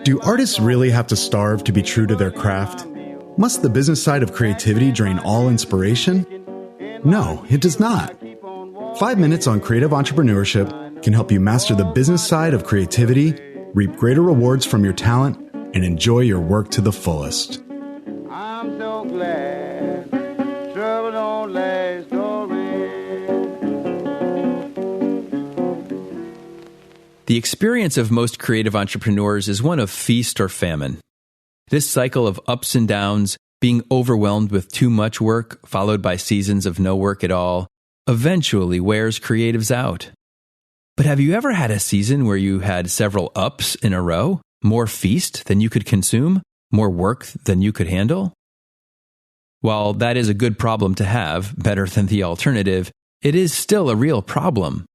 Do artists really have to starve to be true to their craft? Must the business side of creativity drain all inspiration? No, it does not. 5 minutes on creative entrepreneurship can help you master the business side of creativity, reap greater rewards from your talent, and enjoy your work to the fullest. I'm so glad trouble don't last always. The experience of most creative entrepreneurs is one of feast or famine. This cycle of ups and downs, being overwhelmed with too much work, followed by seasons of no work at all, eventually wears creatives out. But have you ever had a season where you had several ups in a row? More feast than you could consume? More work than you could handle? While that is a good problem to have, better than the alternative, it is still a real problem.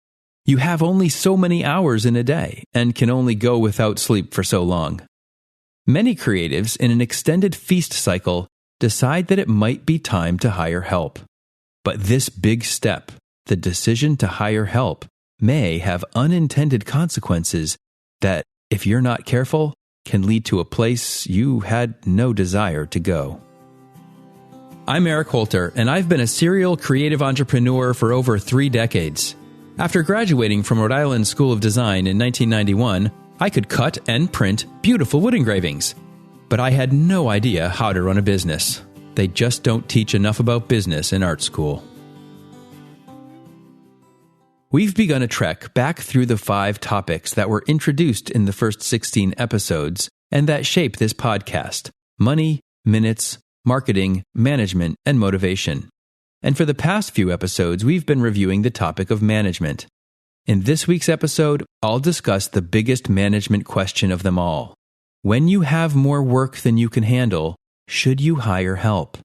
You have only so many hours in a day and can only go without sleep for so long. Many creatives in an extended feast cycle decide that it might be time to hire help. But this big step, the decision to hire help, may have unintended consequences that, if you're not careful, can lead to a place you had no desire to go. I'm Eric Holter, and I've been a serial creative entrepreneur for over 3 decades. After graduating from Rhode Island School of Design in 1991, I could cut and print beautiful wood engravings. But I had no idea how to run a business. They just don't teach enough about business in art school. We've begun a trek back through the 5 topics that were introduced in the first 16 episodes and that shape this podcast: money, minutes, marketing, management, and motivation. And for the past few episodes, we've been reviewing the topic of management. In this week's episode, I'll discuss the biggest management question of them all. When you have more work than you can handle, should you hire help?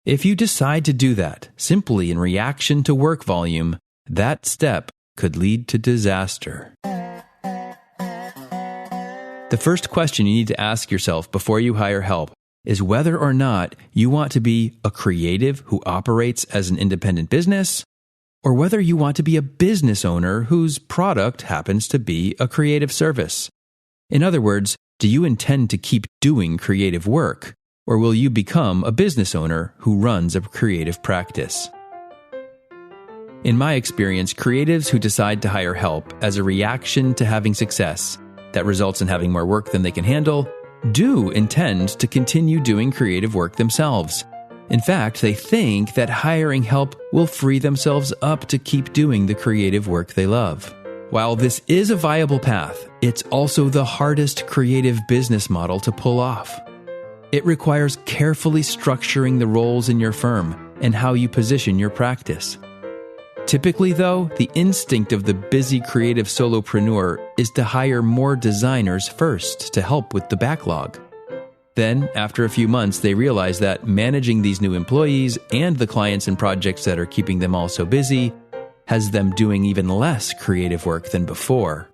If you decide to do that simply in reaction to work volume, that step could lead to disaster. The first question you need to ask yourself before you hire help is whether or not you want to be a creative who operates as an independent business, or whether you want to be a business owner whose product happens to be a creative service. In other words, do you intend to keep doing creative work, or will you become a business owner who runs a creative practice? In my experience, creatives who decide to hire help as a reaction to having success that results in having more work than they can handle do intend to continue doing creative work themselves. In fact, they think that hiring help will free themselves up to keep doing the creative work they love. While this is a viable path, it's also the hardest creative business model to pull off. It requires carefully structuring the roles in your firm and how you position your practice. Typically, though, the instinct of the busy creative solopreneur is to hire more designers first to help with the backlog. Then, after a few months, they realize that managing these new employees and the clients and projects that are keeping them all so busy has them doing even less creative work than before.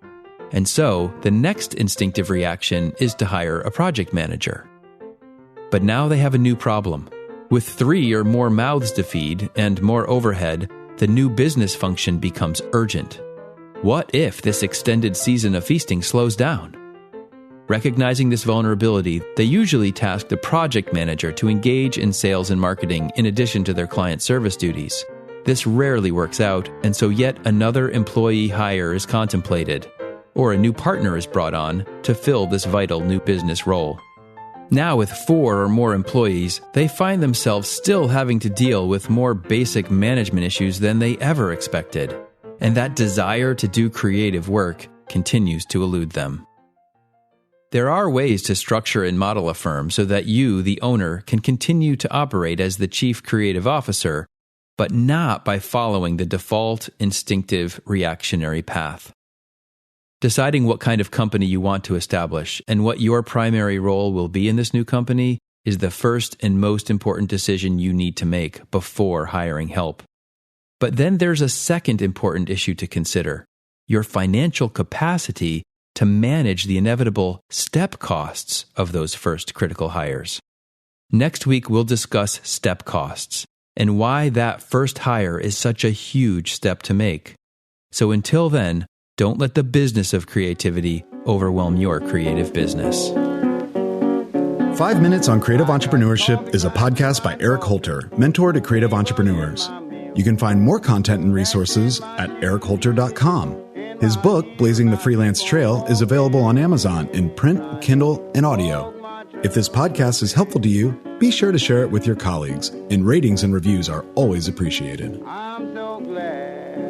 And so, the next instinctive reaction is to hire a project manager. But now they have a new problem. With 3 or more mouths to feed and more overhead, the new business function becomes urgent. What if this extended season of feasting slows down? Recognizing this vulnerability, they usually task the project manager to engage in sales and marketing in addition to their client service duties. This rarely works out, and so yet another employee hire is contemplated, or a new partner is brought on to fill this vital new business role. Now, with 4 or more employees, they find themselves still having to deal with more basic management issues than they ever expected, and that desire to do creative work continues to elude them. There are ways to structure and model a firm so that you, the owner, can continue to operate as the chief creative officer, but not by following the default, instinctive, reactionary path. Deciding what kind of company you want to establish and what your primary role will be in this new company is the first and most important decision you need to make before hiring help. But then there's a second important issue to consider: your financial capacity to manage the inevitable step costs of those first critical hires. Next week, we'll discuss step costs and why that first hire is such a huge step to make. So until then, Don't let the business of creativity overwhelm your creative business. 5 Minutes on Creative Entrepreneurship is a podcast by Eric Holter, mentor to creative entrepreneurs. You can find more content and resources at erichholter.com. His book, Blazing the Freelance Trail, is available on Amazon in print, Kindle, and audio. If this podcast is helpful to you, be sure to share it with your colleagues, and ratings and reviews are always appreciated. I'm so glad.